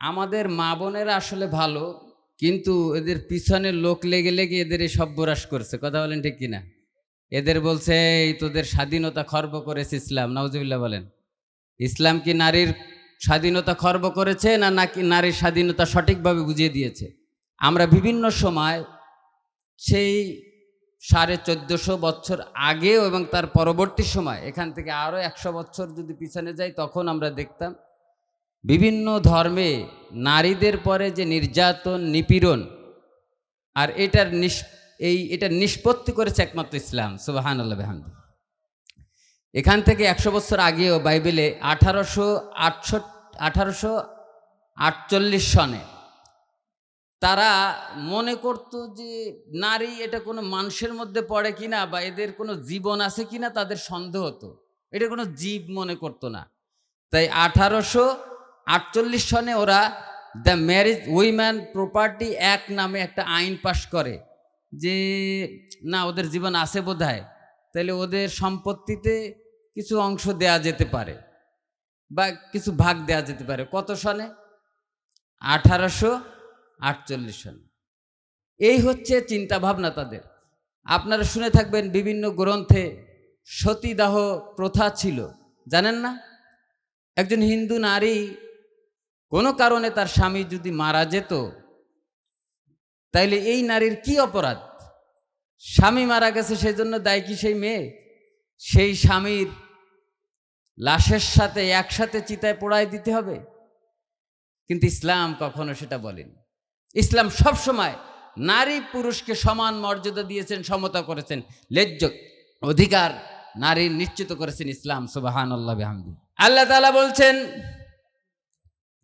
আমাদের মা বোনেরা আসলে ভালো, কিন্তু এদের পিছনে লোক লেগে লেগে এদের এই সর্বনাশ করছে। কথা বলেন ঠিক কিনা? এদের বলছে এই তোদের স্বাধীনতা খর্ব করেছে ইসলাম। নাউজুবিল্লাহ বলেন। ইসলাম কি নারীর স্বাধীনতা খর্ব করেছে, নাকি নারীর স্বাধীনতা সঠিকভাবে বুঝিয়ে দিয়েছে? আমরা বিভিন্ন সময় সেই 1450 বছর আগেও এবং তার পরবর্তী সময়, এখান থেকে আরও 100 বছর যদি পিছনে যাই, তখন আমরা দেখতাম বিভিন্ন ধর্মে নারীদের পরে যে নির্যাতন, নিপীড়ন, আর এটার নিষ্পত্তি করেছে একমাত্র ইসলাম। সুবহানাল্লাহ বিহামদি। এখান থেকে 100 বছর আগেও বাইবেলে 1848 সনে তারা মনে করত যে নারী এটা কোনো মানুষের মধ্যে পড়ে কিনা, বা এদের কোনো জীবন আছে কিনা তাদের সন্দেহ হতো। এটা কোনো জীব মনে করতো না। তাই 1848 সনে ওরা the marriage woman property act নামে একটা আইন পাশ করে, যে না ওদের জীবন আছে বোধহয়, তাহলে ওদের সম্পত্তিতে কিছু অংশ দেয়া যেতে পারে বা কিছু ভাগ দেয়া যেতে পারে। কত সনে? 1848 সনে। এই হচ্ছে চিন্তা ভাবনা তাদের। আপনারা শুনে থাকবেন বিভিন্ন গ্রন্থে সতীদাহ প্রথা ছিল, জানেন না? একজন হিন্দু নারী কোনো কারণে তার স্বামী যদি মারা যেত, তাইলে এই নারীর কি অপরাধ? স্বামী মারা গেছে, সেই জন্য দায় কি সেই মেয়ে? সেই স্বামীর লাশের সাথে একসাথে চিতায় পোড়ায় দিতে হবে? কিন্তু ইসলাম কখনো সেটা বলেনি। ইসলাম সবসময় নারী পুরুষকে সমান মর্যাদা দিয়েছেন, সমতা করেছেন, ন্যায্য অধিকার নারীর নিশ্চিত করেছেন ইসলাম। সুবহানাল্লাহ বিহামদি। আল্লাহ তাআলা বলছেন,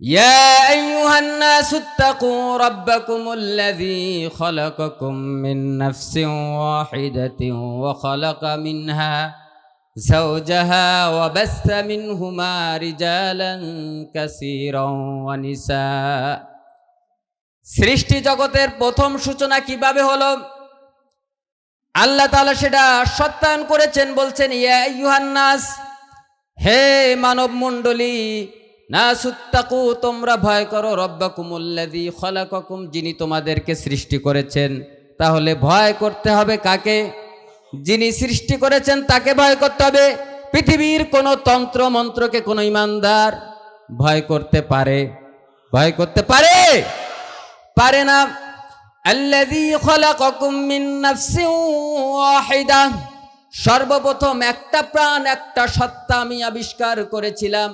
ইয়া আইয়ুহান নাসুত্তাকু রাব্বাকুমুল্লাযী খালাকাকুম মিন নাফসিন ওয়াহিদাতিন ওয়া খালাকা মিনহা যাওজাহা ওয়া বাসসা মিনহুমা রিজালান কাসীরান ওয়া নিসা। সৃষ্টি জগতের প্রথম সূচনা কিভাবে হলো আল্লাহ তাআলা সেটা সত্যায়ন করেছেন। বলছেন, ইয়া আইয়ুহান নাস, হে মানব মণ্ডলী, নাসুত্তাকু, তোমরা ভয় করো, রব্বাকুমুল্লাযী খালাকাকুম, যিনি তোমাদেরকে সৃষ্টি করেছেন। তাহলে ভয় করতে হবে কাকে? যিনি সৃষ্টি করেছেন তাকে ভয় করতে হবে। পৃথিবীর কোনো তন্ত্র মন্ত্রকে কোনো ইমানদার ভয় করতে পারে? ভয় করতে পারে? পারে না। আল্লাযী খালাকাকুম মিন নাফসিন ওয়াহিদা, সর্বপ্রথম একটা প্রাণ, একটা সত্তা আমি আবিষ্কার করেছিলাম,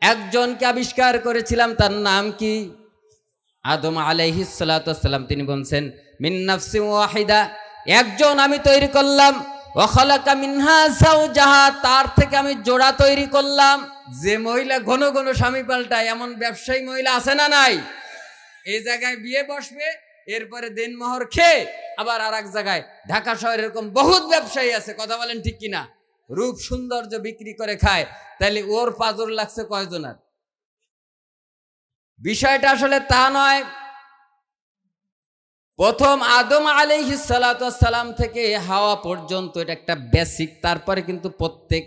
একজনকে আবিষ্কার করেছিলাম। তার নাম কি? আদম আলাইহিস সালাতু ওয়াস সালাম। তিনি বলছেন, মিন নাফসিন ওয়াহিদা, একজন আমি তৈরি করলাম। ওয়া খালাকা মিনহা যাওজাহা, তার থেকে আমি জোড়া তৈরি করলাম। যে মহিলা ঘন ঘন স্বামী পাল্টায়, এমন ব্যবসায়ী মহিলা আছে না নাই? এই জায়গায় বিয়ে বসবে, এরপরে দেনমোহর খেয়ে আবার আর এক জায়গায়, ঢাকা শহরে এরকম বহুত ব্যবসায়ী আছে। কথা বলেন ঠিক কিনা? রূপ সৌন্দর্য বিক্রি করে খায়। তাইলে ওর পাজর লাগছে কয়জনের? বিষয়টা আসলে তা নয়। প্রথম আদম আলাইহিস সালাতু ওয়াস সালাম থেকে হাওয়া পর্যন্ত এটা একটা বেসিক। তারপরে কিন্তু প্রত্যেক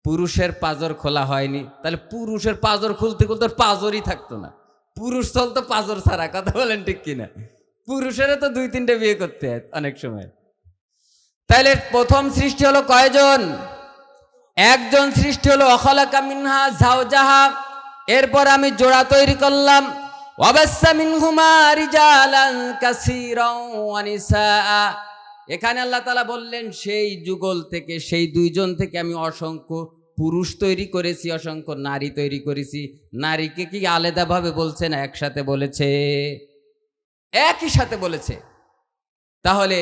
পুরুষের পাজর খোলা হয়নি। তাহলে পুরুষের পাজর খুলতে খুলতে পাজরই থাকতো না। পুরুষ চলতো পাজর ছাড়া। কথা বলেন ঠিক কিনা? পুরুষেরা তো 2-3টে বিয়ে করতে হয় অনেক সময়। তাহলে প্রথম সৃষ্টি হলো কয়জন? একজন সৃষ্টি হলো। খালাকা মিনহা যাওজাহা, এরপর আমি জোড়া তৈরি করলাম। ওয়া বাসসা মিনহুমা রিজালান কাসীরান ওয়া নিসা। এখানে আল্লাহ তাআলা বললেন, সেই যুগল থেকে, সেই দুইজন থেকে আমি অসংখ্য পুরুষ তৈরি করেছি, অসংখ্য নারী তৈরি করেছি। নারীকে কি আলাদাভাবে বলছে না একসাথে বলেছে? একই সাথে বলেছে। তাহলে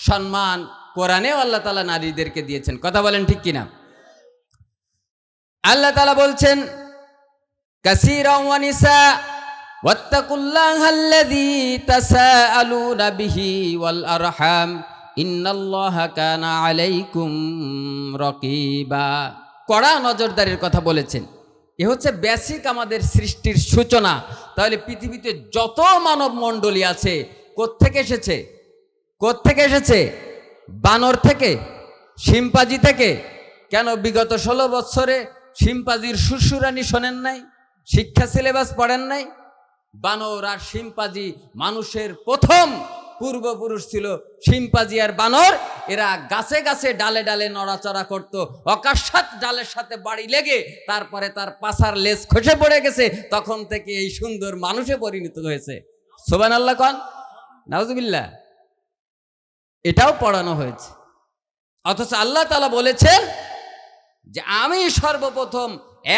সম্মান কোরআনেও আল্লাহ তাআলা নারীদেরকে দিয়েছেন। কথা বলেন ঠিক কিনা? আল্লাহ তাআলা বলছেন, কাসীরান ওয়া নিসা ওয়াত্তাকুল্লাহাল্লাযী তাসাআলুনা বিহি ওয়াল আরহাম ইন্নাল্লাহা কানা আলাইকুম রাকীবা। কড়া নজরদারির কথা বলেছেন। এ হচ্ছে বেসিক আমাদের সৃষ্টির সূচনা। তাহলে পৃথিবীতে যত মানব মণ্ডলী আছে, কোত্থেকে এসেছে? কোত্থেকে এসেছে? বানর থেকে? শিম্পাজি থেকে? কেন বিগত 16 বছরে শিম্পাজির সুরসুরানি শোনেন নাই? শিক্ষা সিলেবাস পড়েন নাই? বানর আর শিম্পাজি মানুষের প্রথম পূর্বপুরুষ ছিল শিম্পাজি আর বানর। এরা গাছে গাছে ডালে ডালে নড়াচড়া করত, অকস্মাৎ ডালের সাথে বাড়ি লেগে তারপরে তার পাছার লেজ খসে পড়ে গেছে, তখন থেকে এই সুন্দর মানুষে পরিণত হয়েছে। সুবহানাল্লাহ কন, নাউজুবিল্লাহ। এটাও পড়ানো হয়েছে। অথচ আল্লাহ তাআলা বলেছেন যে আমি সর্বপ্রথম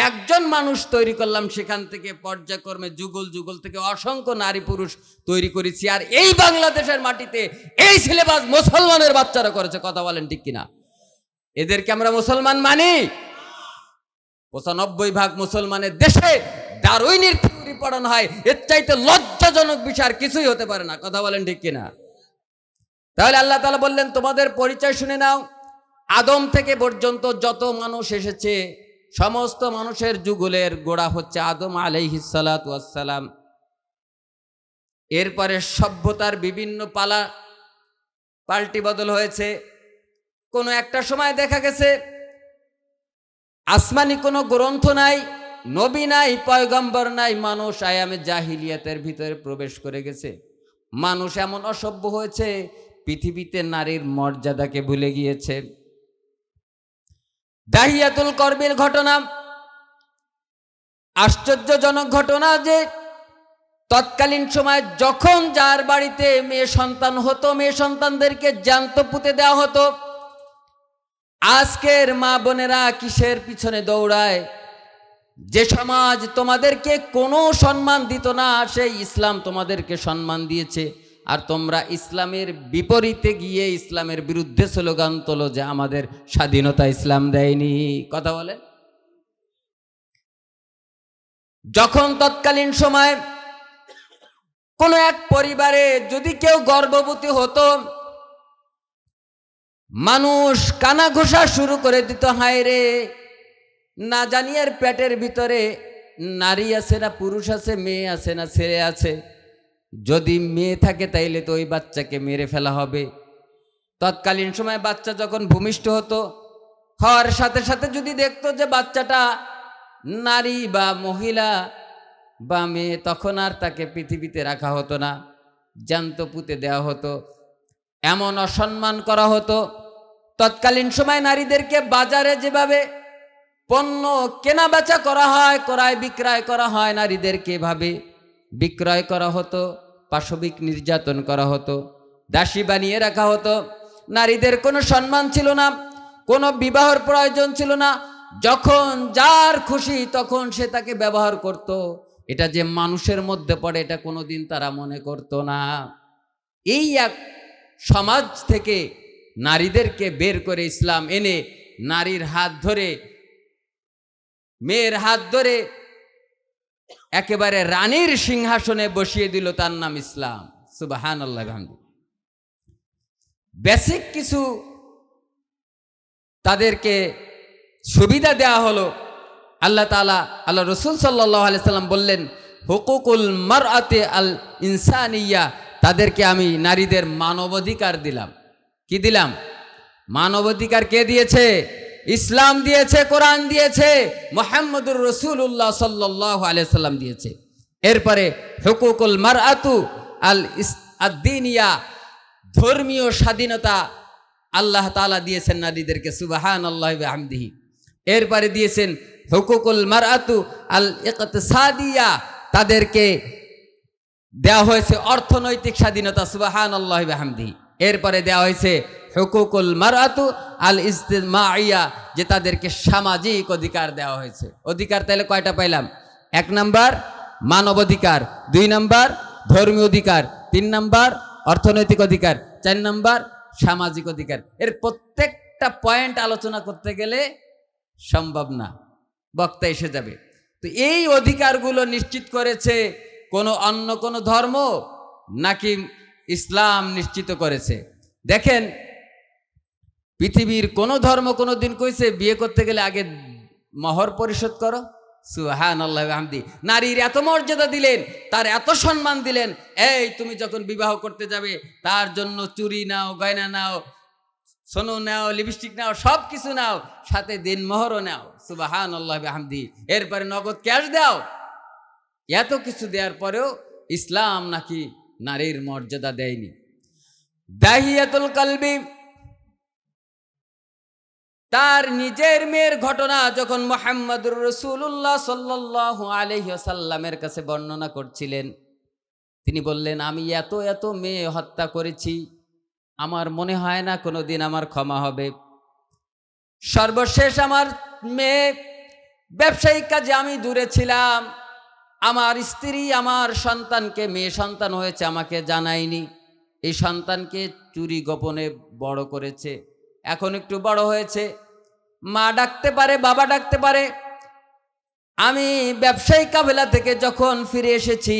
একজন মানুষ তৈরি করলাম, সেখান থেকে পর্যায়ক্রমে যুগল যুগল থেকে অসংখ্য নারী পুরুষ তৈরি করেছি। আর এই বাংলাদেশের মাটিতে এই সিলেবাস মুসলমানের বাচ্চারা করেছে। কথা বলেন ঠিক কিনা? এদেরকে আমরা মুসলমান মানি? ৯৫% মুসলমানের দেশে ডারউইনের থিওরি পড়ানো হয়। এর চাইতে লজ্জাজনক বিষয় আর কিছুই হতে পারে না। কথা বলেন ঠিক কিনা? তাহলে আল্লাহ তাআলা বললেন তোমাদের পরিচয় শুনে নাও। আদম থেকে পর্যন্ত যত মানুষ এসেছে সমস্ত মানুষের যুগলের গোড়া হচ্ছে আদম আলাইহিস সালাতু ওয়াস সালাম। এরপরে সভ্যতার বিভিন্ন পাল্টি বদল হয়েছে। কোনো একটা সময় দেখা গেছে আসমানি কোনো গ্রন্থ নাই, নবী নাই, পয়গম্বর নাই, মানুষ আয়ামে জাহিলিয়াতের ভিতরে প্রবেশ করে গেছে। মানুষ এমন অসভ্য হয়েছে পৃথিবীতে নারীর মর্যাদাকে ভুলে গিয়েছে। দাহিয়াতুল করবির ঘটনা আশ্চর্যজনক ঘটনা, যে তৎকালীন সময় যখন যার বাড়িতে মেয়ে সন্তান হতো, মেয়ে সন্তানদেরকে জ্যান্ত পুঁতে দেওয়া হতো। আজকের মা বোনেরা কিসের পিছনে দৌড়ায়? যে সমাজ তোমাদেরকে কোনো সম্মান দিত না, সেই ইসলাম তোমাদেরকে সম্মান দিয়েছে। আর তোমরা ইসলামের বিপরীতে গিয়ে ইসলামের বিরুদ্ধে স্লোগান তোলো যে আমাদের স্বাধীনতা ইসলাম দেয়নি। কথা বলেন। যখন তৎকালীন সময় কোনো এক পরিবারে যদি কেউ গর্ভবতী হতো, মানুষ কানা ঘোষা শুরু করে দিত, হায় রে, না জানি এর পেটের ভিতরে নারী আছে না পুরুষ আছে, মেয়ে আছে না ছেলে আছে। যদি মেয়ে থাকে তাইলে তো ওই বাচ্চাকে মেরে ফেলা হবে। তৎকালীন সময় বাচ্চা যখন ভূমিষ্ঠ হতো, হওয়ার সাথে সাথে যদি দেখতো যে বাচ্চাটা নারী বা মহিলা বা মেয়ে, তখন আর তাকে পৃথিবীতে রাখা হতো না, জ্যান্ত পুঁতে দেওয়া হতো। এমন অসম্মান করা হতো। তৎকালীন সময় নারীদেরকে বাজারে যেভাবে পণ্য কেনা বেচা করা হয়, ক্রয় বিক্রয় করা হয়, নারীদেরকে এভাবে বিক্রয় করা হতো, পাশবিক নির্যাতন করা হতো, দাসী বানিয়ে রাখা হতো। নারীদের কোনো সম্মান ছিল না, কোনো বিবাহের প্রয়োজন ছিল না। যখন যার খুশি তখন সে তাকে ব্যবহার করত। এটা যে মানুষের মধ্যে পড়ে এটা কোনোদিন তারা মনে করত না। এই এক সমাজ থেকে নারীদেরকে বের করে ইসলাম এনে নারীর হাত ধরে, মেয়ের হাত ধরে একেবারে রানীর সিংহাসনে বসিয়ে দিল, তার নাম ইসলাম। সুবহানাল্লাহ। বেসিক কিছু তাদেরকে সুবিধা দেওয়া হলো। আল্লাহ তাআলা, আল্লাহ রসুল সাল্লাল্লাহু আলাইহি সাল্লাম বললেন, হুকুকুল মারআতি আল ইনসানিয়া, তাদেরকে আমি নারীদের মানবাধিকার দিলাম। কি দিলাম? মানবাধিকার কে দিয়েছে? ইসলাম দিয়েছে, কোরআন দিয়েছে, মুহাম্মদুর রাসূলুল্লাহ সাল্লাল্লাহু আলাইহি সাল্লাম দিয়েছে। এরপরে হুকুকুল মারআতু আল আদ-দীনিয়া, ধর্মীয় স্বাধীনতা আল্লাহ তাআলা দিয়েছেন নারীদেরকে। সুবহানাল্লাহি ওয়া বিহামদিহি। এরপরে দিয়েছেন হুকুকুল মারআতু আল ইকতিসাদিয়া, তাদেরকে দেওয়া হয়েছে অর্থনৈতিক স্বাধীনতা। সুবহানাল্লাহি ওয়া বিহামদিহি। এরপরে দেওয়া হয়েছে হুকুকুল মারআতু আল ইজতিমাইয়া, যে তাদেরকে সামাজিক অধিকার দেওয়া হয়েছে। অধিকার তাহলে কয়টা পাইলাম? 1 নাম্বার মানবাধিকার, 2 নাম্বার ধর্মীয় অধিকার, 3 নাম্বার অর্থনৈতিক অধিকার, 4 নাম্বার সামাজিক অধিকার। এর প্রত্যেকটা পয়েন্ট আলোচনা করতে গেলে সম্ভব না, বক্তা এসে যাবে। তো এই অধিকারগুলো নিশ্চিত করেছে অন্য কোনো ধর্ম নাকি ইসলাম নিশ্চিত করেছে? দেখেন, পৃথিবীর কোনো ধর্ম কোনো দিন কইছে বিয়ে করতে গেলে আগে মহর পরিশোধ করো? সুবহানাল্লাহি ওয়া বিহামদিহি। নারীর এত মর্যাদা দিলেন, তার এত সম্মান দিলেন। এই তুমি যখন বিবাহ করতে যাবে তার জন্য চুড়ি নাও, গয়না নাও, সোনো নাও, লিপস্টিক নাও, সব কিছু নাও, সাথে দিনমোহরও নাও। সুবহানাল্লাহি ওয়া বিহামদিহি। এরপরে নগদ ক্যাশ দাও। এত কিছু দেওয়ার পরেও ইসলাম নাকি নারীর মর্যাদা দেয়নি। দাহিয়াতুল কলবি তার নিজের মেয়ের ঘটনা যখন মুহাম্মদুর রাসূলুল্লাহ সাল্লাল্লাহু আলাইহি ওয়াসাল্লামের কাছে বর্ণনা করছিলেন, তিনি বললেন, আমি এত এত মেয়ে হত্যা করেছি, আমার মনে হয় না কোনোদিন আমার ক্ষমা হবে। সর্বশেষ আমার মেয়ে ব্যবসায়িক কাজে আমি দূরে ছিলাম, আমার স্ত্রী আমার সন্তানকে, মেয়ে সন্তান হয়েছে, আমাকে জানায়নি। এই সন্তানকে চুরি গোপনে বড় করেছে, এখন একটু বড় হয়েছে, মা ডাকতে পারে, বাবা ডাকতে পারে। আমি ব্যবসায়িক কাফেলা থেকে যখন ফিরে এসেছি,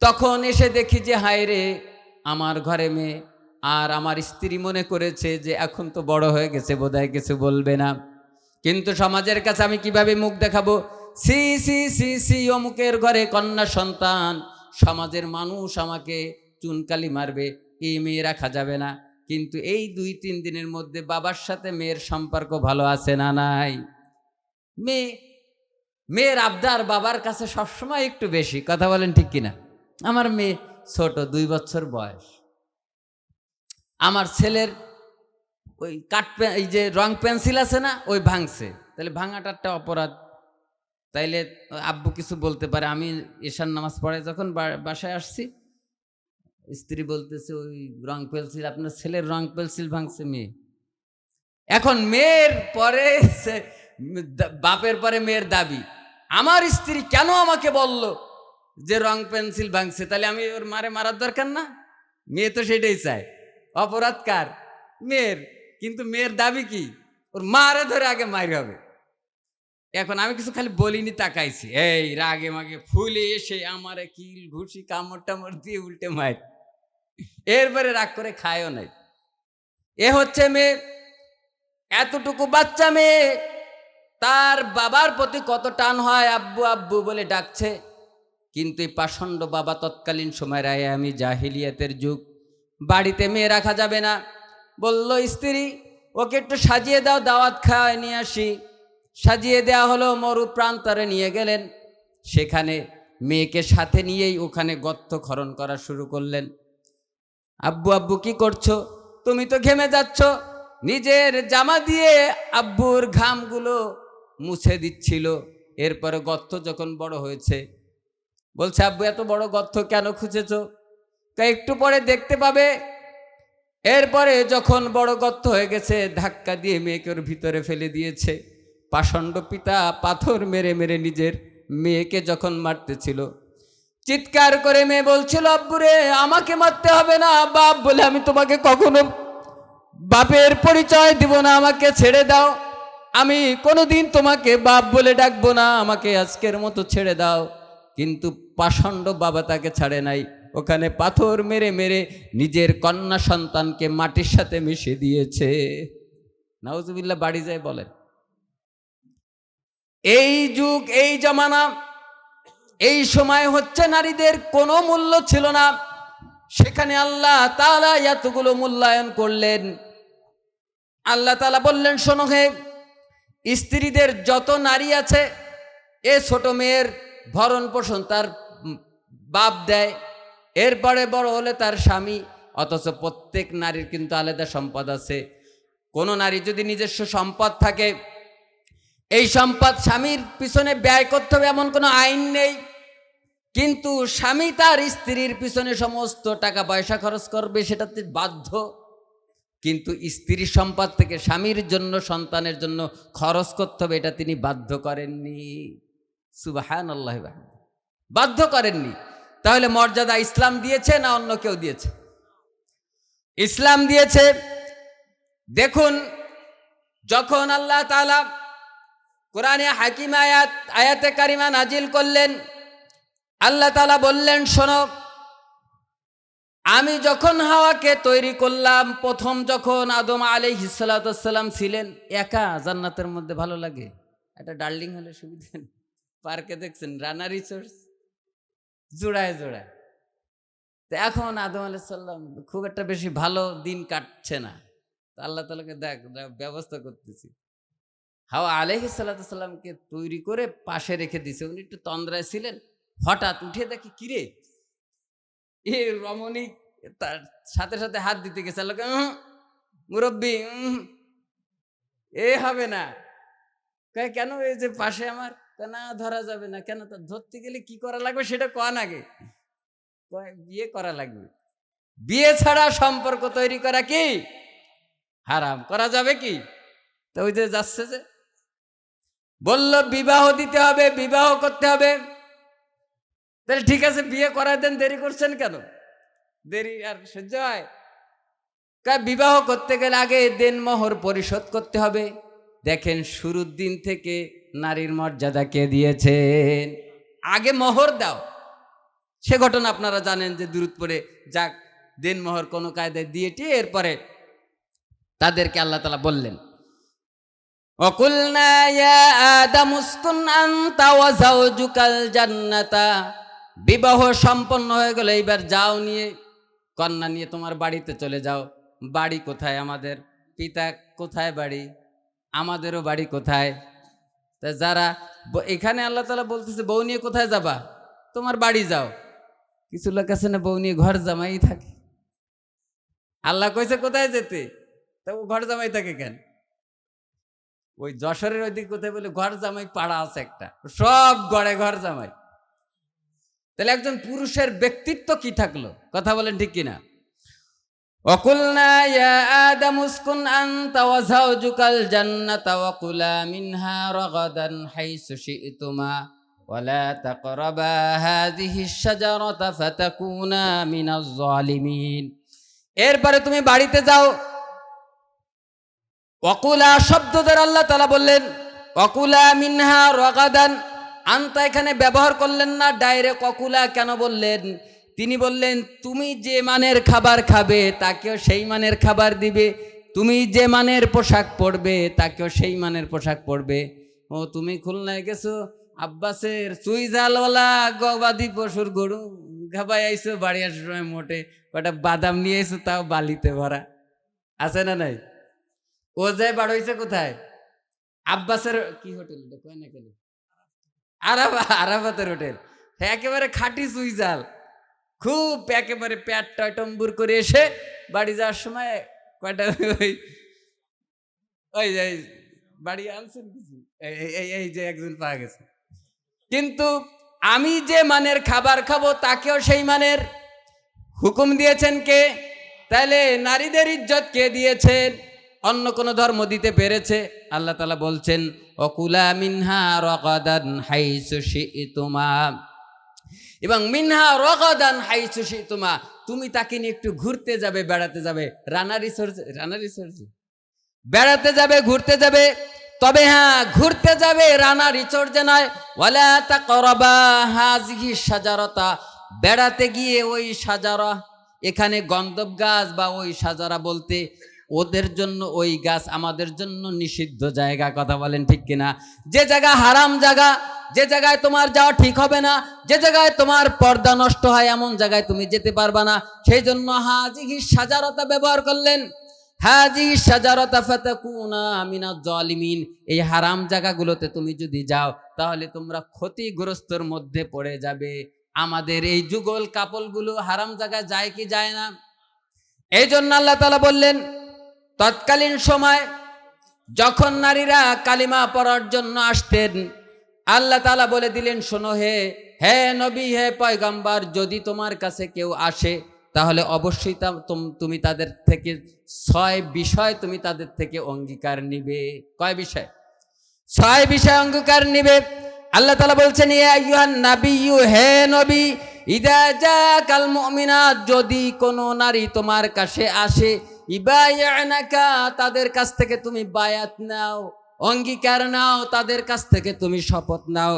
তখন এসে দেখি যে হায় রে, আমার ঘরে মেয়ে। আর আমার স্ত্রী মনে করেছে যে এখন তো বড় হয়ে গেছে, বোধহয় কিছু বলবে না। কিন্তু সমাজের কাছে আমি কিভাবে মুখ দেখাবো? সি সি সি সি, অমুকের ঘরে কন্যা সন্তান, সমাজের মানুষ আমাকে চুনকালি মারবে, এই মেয়ে রাখা যাবে না। কিন্তু এই 2-3 দিনের মধ্যে বাবার সাথে মেয়ের সম্পর্ক ভালো আছে না নাই? মেয়ের আবদার বাবার কাছে সবসময় একটু বেশি, কথা বলেন ঠিক কিনা? আমার মেয়ে ছোট, 2 বছর বয়স, আমার ছেলের ওই এই যে রং পেন্সিল আছে না, ওই ভাঙছে, তাহলে ভাঙাটা একটা অপরাধ। তাইলে আব্বু কিছু বলতে পারে। আমি ঈশার নামাজ পড়ে যখন বাসায় আসছি, স্ত্রী বলতেছে, ওই রং পেন্সিল, আপনার ছেলের রং পেন্সিল ভাঙছে মেয়ে। এখন মেয়ের পরে বাপের পরে মেয়ের দাবি, আমার স্ত্রী কেন আমাকে বলল যে রং পেন্সিল ভাঙছে, তাহলে আমি ওর মারে মারার দরকার না? মেয়ে তো সেটাই চায়। অপরাধ কার? মেয়ের। কিন্তু মেয়ের দাবি কি? ওর মারে ধরে আগে মারি হবে। এখন আমি কিছু খালি বলিনি, তাকাইছি, এই রাগে মাগে ফুলে এসে আমারে কিল ঘুষি কামড় টামড় দিয়ে উল্টে মার, এরপরে রাগ করে খায়ও নাই। এ হচ্ছে মেয়ে। এতটুকু বাচ্চা মেয়ে, তার বাবার প্রতি কত টান হয়, আব্বু আব্বু বলে ডাকছে। কিন্তু এই পাষণ্ড বাবা তৎকালীন সময়ের আমি জাহিলিয়াতের যুগ, বাড়িতে মেয়ে রাখা যাবে না। বলল স্ত্রী, ওকে একটু সাজিয়ে দাও, দাওয়াত খাওয়ায় নিয়ে আসি। সাজিয়ে দেওয়া হলো, মরু প্রান্তরে নিয়ে গেলেন। সেখানে মেয়েকে সাথে নিয়েই ওখানে গর্ত খনন করা শুরু করলেন। আব্বু আব্বু কি করছো? তুমি তো ঘেমে যাচ্ছ। নিজের জামা দিয়ে আব্বুর ঘামগুলো মুছে দিচ্ছিল। এরপরে গর্ত যখন বড় হয়েছে, বলছে, আব্বু এত বড় গর্ত কেন খুঁজেছ? একটু পরে দেখতে পাবে। এরপরে যখন বড় গর্ত হয়ে গেছে, ধাক্কা দিয়ে মেয়েকে ওর ভিতরে ফেলে দিয়েছে। পাষণ্ড পিতা পাথর মেরে মেরে নিজের মেয়েকে যখন মারতেছিল, চিৎকার করে মেয়ে বলছিল, আব্বুরে আমাকে মারতে হবে না, বাপ বলে আমি তোমাকে কখনো বাপের পরিচয় দিব না, আমাকে ছেড়ে দাও, আমি কোনোদিন তোমাকে বাপ বলে ডাকবো না, আমাকে আজকের মতো ছেড়ে দাও। কিন্তু পাষণ্ড বাবা তাকে ছাড়ে নাই, ওখানে পাথর মেরে মেরে নিজের কন্যা সন্তানকে মাটির সাথে মিশিয়ে দিয়েছে। নাউজুবিল্লাহ, বাড়ি যায় বলেন। এই যুগ, এই জামানা, এই সময় হচ্ছে নারীদের কোনো মূল্য ছিল না, সেখানে আল্লাহ তাআলা এতগুলো মূল্যায়ন করলেন। আল্লাহ তাআলা বললেন, শোনো হে স্ত্রীদের যত নারী আছে, এ ছোট মেয়ের ভরণ পোষণ তার বাপ দেয়, এরপরে বড় হলে তার স্বামী। অথচ প্রত্যেক নারীর কিন্তু আলাদা সম্পদ আছে। কোনো নারী যদি নিজস্ব সম্পদ থাকে, এই সম্পদ স্বামীর পিছনে ব্যয় করতে হবে এমন কোনো আইন নেই। কিন্তু স্বামী তার স্ত্রীর পিছনে সমস্ত টাকা পয়সা খরচ করবে, সেটাতে বাধ্য। কিন্তু স্ত্রীর সম্পদ থেকে স্বামীর জন্য, সন্তানের জন্য খরচ করতে হবে, এটা তিনি বাধ্য করেননি। সুবহানাল্লাহ, বাধ্য করেননি। তাহলে মর্যাদা ইসলাম দিয়েছে না অন্য কেউ দিয়েছে? ইসলাম দিয়েছে। দেখুন, যখন আল্লাহ তাআলা কোরআনে হাকিম আয়াতে কারিমা নাজিল করলেন, আল্লাহ তাআলা বললেন, শোনো, আমি যখন হাওয়াকে তৈরি করলাম, প্রথম যখন আদম আলাইহিস সালাতু ওয়াস সালাম ছিলেন একা, জান্নাতের মধ্যে ভালো লাগে, একটা ডার্লিং হলে সুবিধা। পার্কে দেখছেন রানা রিসোর্স, জোড়ায় জোড়ায়। তো এখন আদম আলাইহিস সালাম খুব একটা বেশি ভালো দিন কাটছে না, তো আল্লাহ তাআলাকে দেখ ব্যবস্থা করতেছি, হাওয়া আলাইহিস সালাতু সাল্লামকে তৈরি করে পাশে রেখে দিছে। উনি একটু তন্দ্রায় ছিলেন, হঠাৎ উঠে দেখি কিরে এ রমণী তার সাথে সাথে হাত দিতে গেছে। আল্লাহ মুরব্বী এ হবে না। কয় কেন? এই যে পাশে আমার। না ধরা যাবে না। কেন? তা ধরতে গেলে কি করা লাগবে সেটা কন আগে। কয় বিয়ে করা লাগবে। বিয়ে ছাড়া সম্পর্ক তৈরি করা কি হারাম, করা যাবে কি? তো ওই যে যাচ্ছে যে বলল বিবাহ দিতে হবে, বিবাহ করতে হবে। তাহলে ঠিক আছে বিয়ে করায় দেন, দেরি করছেন কেন? দেরি আর সহ্য হয়? বিবাহ করতে গেলে আগে দেনমোহর পরিশোধ করতে হবে। দেখেন শুরুর দিন থেকে নারীর মর্যাদা কে দিয়েছেন। আগে মোহর দাও। সে ঘটনা আপনারা জানেন যে দুরূদ পড়ে যাক দেনমোহর কোনো কায়দায় দিয়েটি এরপরে তাদেরকে আল্লাহ তাআলা বললেন ওয়াকুলনা ইয়া আদামু উসকুন আনতা ওয়া যাওজুকাল জান্নাতা। বিবাহ সম্পন্ন হয়ে গেল, এইবার যাও নিয়ে কন্যা নিয়ে তোমার বাড়িতে চলে যাও। বাড়ি কোথায়? আমাদের পিতা কোথায় বাড়ি? আমাদেরও বাড়ি কোথায়? তা যারা এখানে আল্লাহ তাআলা বলতেছে বউ নিয়ে কোথায় যাবা? তোমার বাড়ি যাও। কিছু লোক আছে না বউ নিয়ে ঘর জামাই থাকে। আল্লাহ কইছে কোথায় যেতে, তা ও ঘর জামাই থাকে কেন? ওই যশোরের ওই দিকে কোথায় বলে ঘর জামাই পাড়া আছে একটা, সব গড়ে ঘর জামাই। তাহলে একজন পুরুষের ব্যক্তিত্ব কি থাকলো? কথা বলেন ঠিক কিনা? ওয়াকুলনা ইয়া আদামু উসকুন আনতা ওয়া যাওজুকাল জান্নাতা ওয়া কুলা মিনহা রাগাদান হাইসু শি'তুমা ওয়া লা তাকরাবা হাযিহিশ শাজারাতা ফাতাকুনা মিনাজ জালিমিন। এরপরে তুমি বাড়িতে যাও। ওয়াকুলা শব্দ দ্বারা আল্লাহ তাআলা বললেন ওয়াকুলা মিনহা রাগাদান। আনতা এখানে ব্যবহার করলেন না, ডাইরেক্ট ওয়াকুলা কেন বললেন? তিনি বললেন তুমি যে মানের খাবার খাবে তাকেও সেই মানের খাবার দিবে, তুমি যে মানের পোশাক পরবে তাকেও সেই মানের পোশাক পরবে। ও তুমি খুলনায় গেছো, আব্বাসের চুইঝালওয়ালা গবাদি পশুর গরু ঘাবাই আইসো, বাড়ি আসার সময় মোটে কটা বাদাম নিয়ে এসো, তাও বালিতে ভরা। আছে না নাই? ও যায় বাড় হয়েছে কোথায়? আব্বাসের কি হোটেল কয় না কেন, আরাফাতের হোটেল। একেবারে খাঁটি চুইঝাল, খুব একেবারে প্যাট টয়টম্বুর করে এসে বাড়ি যাওয়ার সময় কয়টা ওই বাড়ি আনছেন কিছু, এই যে একজন পাওয়া গেছে। কিন্তু আমি যে মানের খাবার খাবো তাকেও সেই মানের হুকুম দিয়েছেন কে? তাহলে নারীদের ইজ্জত কে দিয়েছেন? অন্য কোন ধর্ম দিতে পেরেছে? আল্লাহ তাআলা বলছেন ওয়াকুলা মিনহা রাগাদান হাইসু শি'তুমা, এবং মিনহা রাগাদান হাইসু শি'তুমা, তুমি তাকে নিয়ে একটু ঘুরতে যাবে, বেড়াতে যাবে। রানা রিসোর্টে বেড়াতে যাবে, ঘুরতে যাবে। তবে হ্যাঁ, ঘুরতে যাবে রানা রিসোর্টে নয়। ওয়ালা তাকরাবা হাযিহি শাজারাতা, বেড়াতে গিয়ে ওই শাজারা, এখানে গন্ধব গাছ বা ওই শাজারা বলতে ওদের জন্য ওই গাছ, আমাদের জন্য নিষিদ্ধ জায়গা। কথা বলেন ঠিক কিনা? যে জায়গা হারাম জায়গা, যে জায়গায় তোমার যাওয়া ঠিক হবে না, যে জায়গায় তোমার পর্দা নষ্ট হয়, এমন জায়গায় তুমি যেতে পারবা না। সেই জন্য হাযিহি শাজারাতা ব্যবহার করলেন। হাযিহি শাজারাতা ফাতাকুনা মিনাজ জালিমিন, এই হারাম জায়গাগুলোতে তুমি যদি যাও তাহলে তোমরা ক্ষতিগ্রস্তর মধ্যে পড়ে যাবে। আমাদের এই যুগল কাপলগুলো হারাম জায়গায় যায় কি যায় না? এই জন্য আল্লাহ তাআলা বললেন তৎকালীন সময় যখন নারীরা কালিমা পড়ার জন্য আসতেন, আল্লাহ তাআলা বলে দিলেন শোনো হে নবী, হে পয়গম্বর, যদি তোমার কাছে কেউ আসে তাহলে অবশ্যই তুমি তাদের থেকে 6 বিষয় তুমি তাদের থেকে অঙ্গীকার নিবে। কয় বিষয়? 6 বিষয় অঙ্গীকার নিবে। আল্লাহ তাআলা বলছেন ইয়া আইয়ুহান নাবিয়্যু, হে নবী, ইযা জাকাল মুমিনাত, যদি কোনো নারী তোমার কাছে আসে, ইবায়ানাকা, তাদের কাছ থেকে তুমি বায়াত নাও, অঙ্গীকার নাও, তাদের কাছ থেকে তুমি শপথ নাও।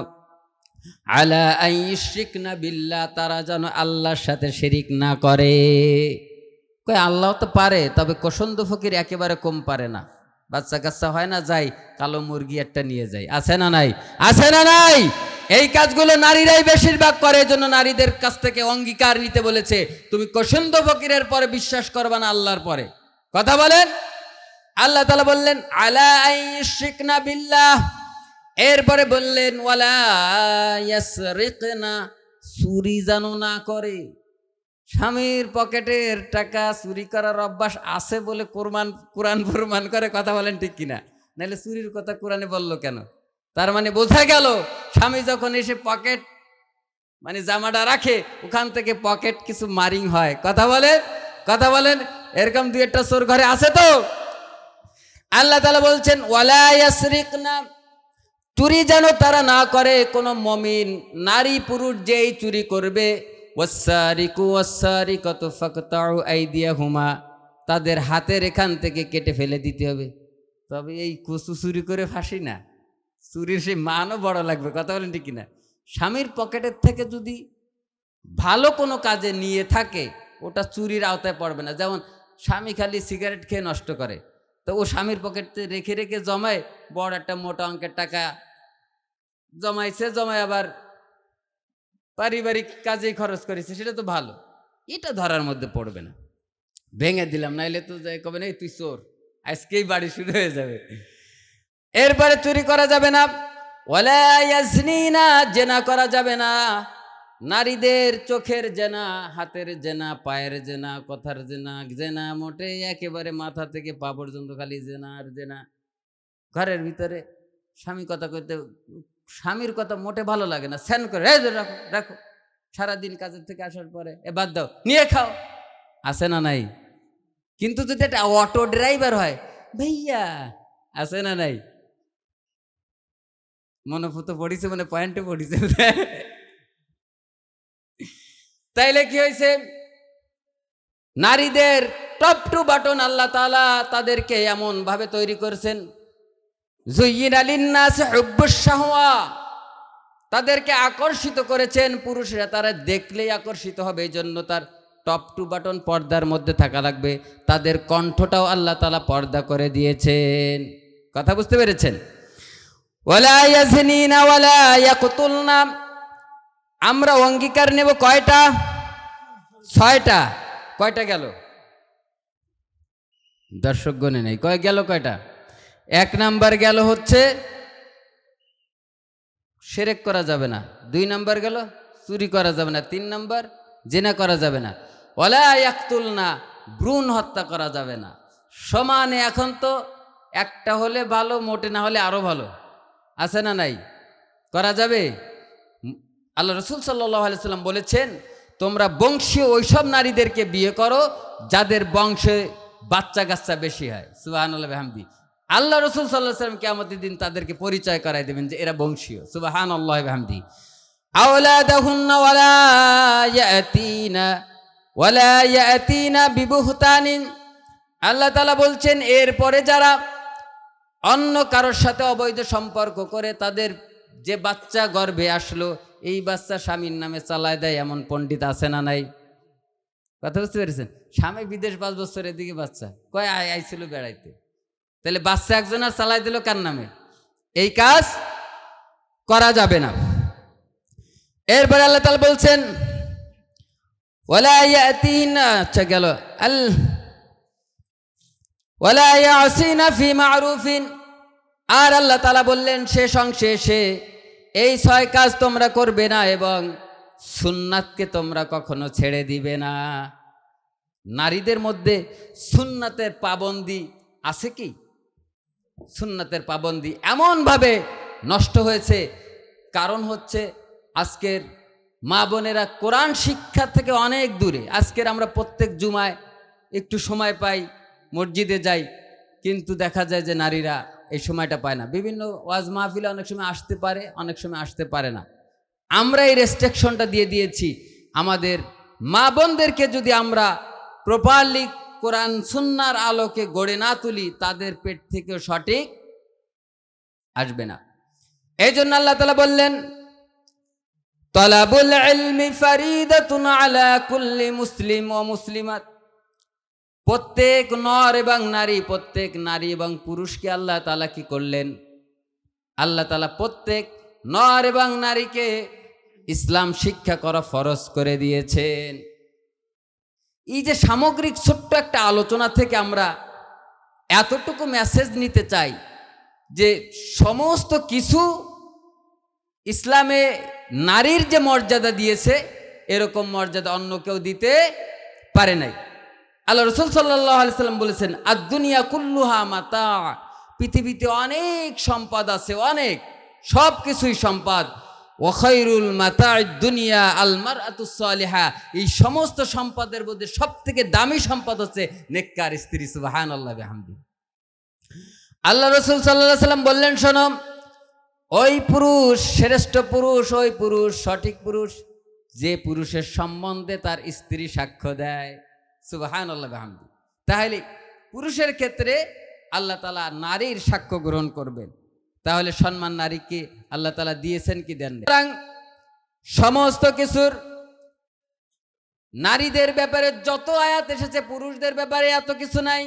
আলা আইয়ুশরিকনা বিল্লাহ, তারা যেন আল্লাহর সাথে শিরিক না করে। কই আল্লাহ তো পারে, তবে কোসন্দ ফকির একেবারে কম পারে না। বাচ্চা কাচ্চা হয় না, যাই কালো মুরগি একটা নিয়ে যায়, আছে না নাই? আছে না নাই? এই কাজগুলো নারীরাই বেশিরভাগ করে। এজন্য নারীদের কাছ থেকে অঙ্গীকার নিতে বলেছে। তুমি কোসন্দ ফকিরের পরে বিশ্বাস করবা না, আল্লাহর পরে। কথা বলেন। আল্লাহ তাআলা বললেন আলা আইয়ুশরিকনা বিল্লাহ, এরপরে বললেন ওয়ালা ইয়াসরিকনা, চুরি যেন না করে। স্বামীর পকেটের টাকা চুরি করার অভ্যাস আছে বলে কোরআন প্রমাণ করে, কথা বলেন ঠিক কিনা? নাহলে চুরির কথা কোরআনে বললো কেন? তার মানে বোঝা গেল স্বামী যখন এসে পকেট মানে জামাটা রাখে, ওখান থেকে পকেট কিছু মারিং হয়। কথা বলেন এরকম দুই একটা চোর ঘরে আছে তো? আল্লাহ তাআলা বলছেন ওয়ালা ইয়াসরিকনা, চুরি যেন তারা না করে। কোনো মুমিন নারী পুরুষ যেই চুরি করবে, ওয়াসসারিকু ওয়াসসারিকাতু ফাকতাউ আইদিয়াহুমা, তাদের হাতের এখান থেকে কেটে ফেলে দিতে হবে। তবে এই কচু চুরি করে ফাঁসি না, চুরির সেই মানও বড় লাগবে। কথা বলেন ঠিক কিনা? স্বামীর পকেটের থেকে যদি ভালো কোনো কাজে নিয়ে থাকে, ওটা চুরির আওতায় পড়বে না। যেমন স্বামী খালি সিগারেট খেয়ে নষ্ট করে, তো ও স্বামীর পকেটে রেখে রেখে জমায়, বড় একটা মোটা অঙ্কের টাকা জমায় আবার পারিবারিক কাজেই খরচ করেছে, সেটা তো ভালো, এটা ধরার মধ্যে পড়বে না। ভেঙে দিলাম, নাইলে তো যাই কবে না তুই চোর, আজকেই বাড়ি শুরু হয়ে যাবে। এরপরে চুরি করা যাবে না। ওয়ালা ইয়াজনিনা, জেনা করা যাবে না। নারীদের চোখের জেনা, হাতের জেনা, পায়ের জেনা, কথার জেনা মোটে একেবারে মাথা থেকে পা পর্যন্ত খালি জেনা আর জেনা। ঘরের ভিতরে স্বামী কথা কইতে, স্বামীর কথা মোটে ভালো লাগে না, স্যান করে রাখো রাখো, সারাদিন কাজের থেকে আসার পরে বাদ দাও, নিয়ে খাও, আছে না নাই? কিন্তু যদি একটা অটো ড্রাইভার হয়, ভাইয়া আছে না নাই? মনোভূত পড়িছে, মানে পয়েন্টে পড়িছে। তাইলে কি হয়েছে? নারীদের টপ টু বাটন আল্লাহ তাআলা তাদেরকে এমন ভাবে তৈরি করেছেন, যুয়্যিনা লিন-নাসি হুব্বুশ শাহওয়া, তাদেরকে আকর্ষিত করেছেন। পুরুষরা তারা দেখলেই আকর্ষিত হবে, এই জন্য তার টপ টু বাটন পর্দার মধ্যে থাকা লাগবে। তাদের কণ্ঠটাও আল্লাহ তাআলা পর্দা করে দিয়েছেন। কথা বুঝতে পেরেছেন? ওয়ালা ইয়াজনিনা ওয়ালা ইয়াকতুলনা, আমরা অঙ্গীকার নেব কয়টা? 6টা। কয়টা গেল? দর্শক গণে নেই, গেল কয়টা? 1 নাম্বার গেল হচ্ছে শিরক করা যাবে না। 2 নাম্বার গেল চুরি করা যাবে না। 3 নাম্বার জিনা করা যাবে না। ওয়ালা ইয়াকতুলনা, ভ্রূণ হত্যা করা যাবে না। সমানে এখন তো একটা হলে ভালো, মোটে না হলে আরো ভালো, আছে না নাই? করা যাবে। আল্লাহ রাসূল সাল্লাল্লাহু আলাইহি সাল্লাম বলেছেন, তোমরা বংশীয় ওইসব নারীদেরকে বিয়ে করো যাদের বংশে বাচ্চা কাচ্চা বেশি হয়। সুবহানাল্লাহ বিহামদি। আল্লাহ রাসূল সাল্লাল্লাহু আলাইহি সাল্লাম কিয়ামতের দিন তাদেরকে পরিচয় করায় দেবেন যে এরা বংশীয়। সুবহানাল্লাহ বিহামদি। আওলাদাহুন্না ওয়ালা ইয়াতিনা বিবুহতানিন, আল্লাহ তাআলা বলছেন এরপরে যারা অন্য কারোর সাথে অবৈধ সম্পর্ক করে, তাদের যে বাচ্চা গর্ভে আসলো, এই বাচ্চা স্বামীর নামে চালায় দেয়, এমন পণ্ডিত আছে না নাই? কথা বুঝতে পেরেছেন? স্বামী বিদেশ 5 বছরের দিকে বাচ্চা কয় আইছিল বেড়াইতে, তাহলে বাচ্চা একজন আর চালাই দিল কার নামে? এই কাজ করা যাবে না। এরপরে আল্লাহ তাআলা বলছেন ওয়ালা ইয়াতিনা, আচ্ছা গেল, ওয়ালা ইয়াসিনা ফি মা'রুফিন, আর আল্লাহ তাআলা বললেন শেষ অংশে এসে এই 6 কাজ তোমরা করবে না এবং সুন্নাতকে তোমরা কখনো ছেড়ে দিবে না। নারীদের মধ্যে সুন্নাতের পাবন্দি আছে কি? সুন্নাতের পাবন্দি এমনভাবে নষ্ট হয়েছে, কারণ হচ্ছে আজকের মা বোনেরা কোরআন শিক্ষা থেকে অনেক দূরে। আজকের আমরা প্রত্যেক জুমায় একটু সময় পাই, মসজিদে যাই, কিন্তু দেখা যায় যে নারীরা এই সময়টা পায় না। বিভিন্ন ওয়াজ মাহফিলে অনেক সময় আসতে পারে, অনেক সময় আসতে পারে না। আমরা এই রেস্ট্রিকশনটা দিয়ে দিয়েছি। আমাদের মা বোনদেরকে যদি আমরা প্রপারলি কোরআন সুন্নাহর আলোকে গড়ে না তুলি, তাদের পেট থেকেও সঠিক আসবে না। এই জন্য আল্লাহ তাআলা বললেন তালাবুল ইলমি ফারিদাতুন আলা কুল্লি মুসলিম ওয়া মুসলিমাত, প্রত্যেক নর এবং নারী, প্রত্যেক নারী এবং পুরুষকে আল্লাহ তাআলা কি করলেন? আল্লাহ তাআলা প্রত্যেক নর এবং নারীকে ইসলাম শিক্ষা করা ফরজ করে দিয়েছেন। এই যে সামগ্রিক ছোট্ট একটা আলোচনা থেকে আমরা এতটুকু মেসেজ নিতে চাই যে সমস্ত কিছু ইসলামে নারীর যে মর্যাদা দিয়েছে এরকম মর্যাদা অন্য কেউ দিতে পারে নাই। আল্লাহ রাসূল সাল্লাল্লাহু আলাইহি সাল্লাম বলেছেন, আদ-দুনিয়া কুল্লুহা মাতা, পৃথিবীতে অনেক সম্পদ আছে, অনেক, সব কিছুই সম্পদ। ওয়া খায়রুল মাতা'id দুনিয়া আল মারআতুস সালিহা, এই সমস্ত সম্পদের মধ্যে সবথেকে দামি সম্পদ হচ্ছে নেককার স্ত্রী। সুবহানাল্লাহ বিহামদি। আল্লাহ রাসূল সাল্লাল্লাহু আলাইহি সাল্লাম বললেন, শোনো, ওই পুরুষ শ্রেষ্ঠ পুরুষ, ওই পুরুষ সঠিক পুরুষ যে পুরুষের সম্বন্ধে তার স্ত্রী সাক্ষ্য দেয়। সুবহানাল্লাহ বিহামদি। তাহলে পুরুষের ক্ষেত্রে আল্লাহ তাআলা নারীর সাক্ষ্য গ্রহণ করবেন। তাহলে সম্মান নারীকে আল্লাহ তাআলা দিয়েছেন কি দেন না? সমস্ত কিছুর নারীদের ব্যাপারে যত আয়াত এসেছে পুরুষদের ব্যাপারে এত কিছু নাই।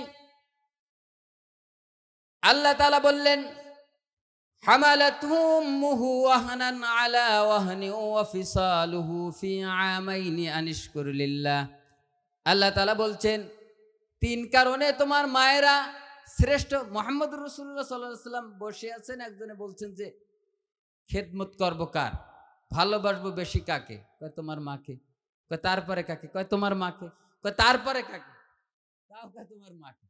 আল্লাহ তাআলা বললেন, হামালাতহু উম্মুহু ওয়াহনান আলা ওয়াহনি ওয়া ফিসালুহু ফি আমাইনি আনিশকুর লিল্লাহ। আল্লাহ তাআলা বলছেন, 3 কারণে তোমার মায়েরা শ্রেষ্ঠ। মুহাম্মদুর রাসূলুল্লাহ সাল্লাল্লাহু আলাইহি ওয়াসাল্লাম বসে আছেন, একজনে বলছেন যে খেদমত করব কার, ভালোবাসবো বেশি কাকে? কয় তোমার মাকে। কয় তারপরে কাকে? কয় তোমার মাকে। কয় তারপরে কাকে? তাও কয় তোমার মাকে।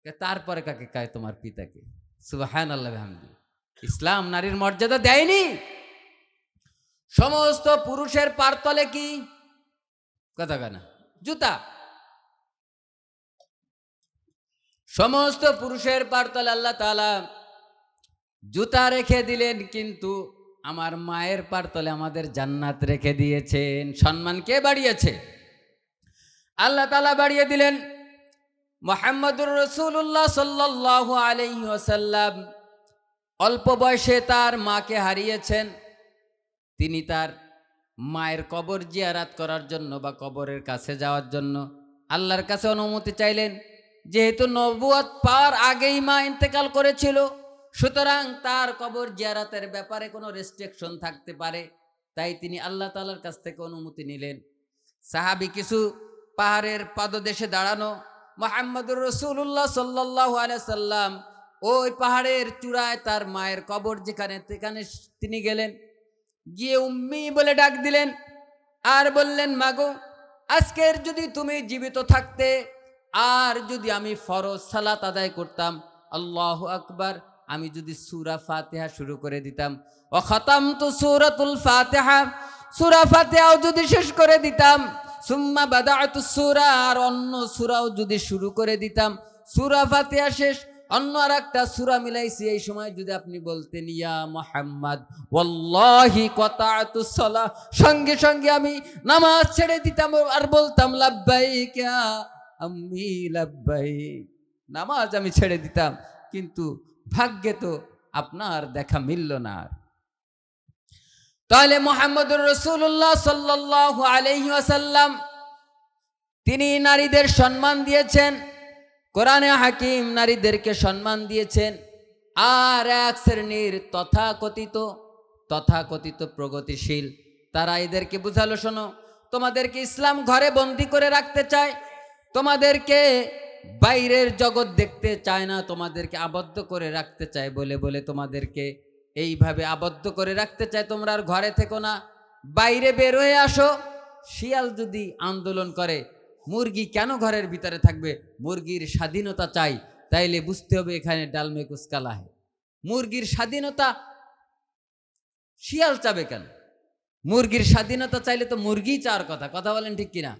কয় তারপরে কাকে? কয় তোমার পিতাকে। সুবহানাল্লাহ বিহামদি। ইসলাম নারীর মর্যাদা দেয়নি? সমস্ত পুরুষের পারতলে কি কথা কানা? জুতা। সমস্ত পুরুষের পারতলে আল্লাহ তাআলা জুতা রেখে দিলেন, কিন্তু আমার মায়ের পারতলে আমাদের জান্নাত রেখে দিয়েছেন। সম্মান কে বাড়িয়েছে? আল্লাহ তাআলা বাড়িয়ে দিলেন। মুহাম্মদুর রাসূলুল্লাহ সাল্লাল্লাহু আলাইহি ওয়াসাল্লাম অল্প বয়সে তার মাকে হারিয়েছেন। তিনি তার মায়ের কবর জিয়ারাত করার জন্য বা কবরের কাছে যাওয়ার জন্য আল্লাহর কাছে অনুমতি চাইলেন। যেহেতু নবুয়ত পাওয়ার আগেই মা ইন্তেকাল করেছিল, সুতরাং তার কবর জিয়ারাতের ব্যাপারে কোনো রেস্ট্রিকশন থাকতে পারে, তাই তিনি আল্লাহ তাআলার কাছ থেকে অনুমতি নিলেন। সাহাবী কিছু পাহাড়ের পাদদেশে দাঁড়ানো, মুহাম্মদুর রাসূলুল্লাহ সাল্লাল্লাহু আলাইহি সাল্লাম ওই পাহাড়ের চূড়ায় তার মায়ের কবর যেখানে, সেখানে তিনি গেলেন। গিয়ে উম্মি বলে ডাক দিলেন আর বললেন, মাগো, আজকের যদি তুমি জীবিত থাকতে আর যদি আমি ফরজ সালাত আদায় করতাম, আল্লাহু আকবার, আমি যদি সূরা ফাতিহা শুরু করে দিতাম, ওয়া খাতামতু সূরাতুল ফাতিহা, সূরা ফাতিহাও যদি শেষ করে দিতাম, সুম্মা বাদাআতু সূরা, আর অন্য সূরাও যদি শুরু করে দিতাম, সূরা ফাতিহা শেষ অন্য আর একটা সূরা মিলাইছি, এই সময় যদি আপনি বলতেন ইয়া মুহাম্মদ ওয়াল্লাহি কাতাতু সালাহ, সঙ্গে সঙ্গে আমি নামাজ ছেড়ে দিতাম আর বলতাম লাব্বাইক ইয়া আম্মি লাব্বাইক, নামাজ আমি ছেড়ে দিতাম, কিন্তু ভাগ্যে তো আপনার দেখা মিলল না। তাহলে মুহাম্মদুর রাসূলুল্লাহ সাল্লাল্লাহু আলাইহি ওয়াসাল্লাম তিনি নারীদের সম্মান দিয়েছেন। কোরআনে হাকিম নারীদেরকে সম্মান দিয়েছেন। আর এক শ্রেণীর তথাকথিত প্রগতিশীল তারা এদেরকে বুঝালো, শোনো, তোমাদেরকে ইসলাম ঘরে বন্দি করে রাখতে চায়, তোমাদেরকে বাইরের জগৎ দেখতে চায় না, তোমাদেরকে আবদ্ধ করে রাখতে চায়, বলে বলে তোমাদেরকে এইভাবে আবদ্ধ করে রাখতে চায়, তোমরা আর ঘরে থেকো না, বাইরে বের হয়ে আসো। শিয়াল যদি আন্দোলন করে, মুরগি কেন ঘরের ভিতরে থাকবে? মুরগির স্বাধীনতা চাই, তাইলে বুঝতে হবে এখানে ডালমে কুসকালা হে। মুরগির স্বাধীনতা শিয়াল চাবে কেন? মুরগির স্বাধীনতা চাইলে তো মুরগি চাওয়ার কথা, কথা বলেন ঠিক কিনা?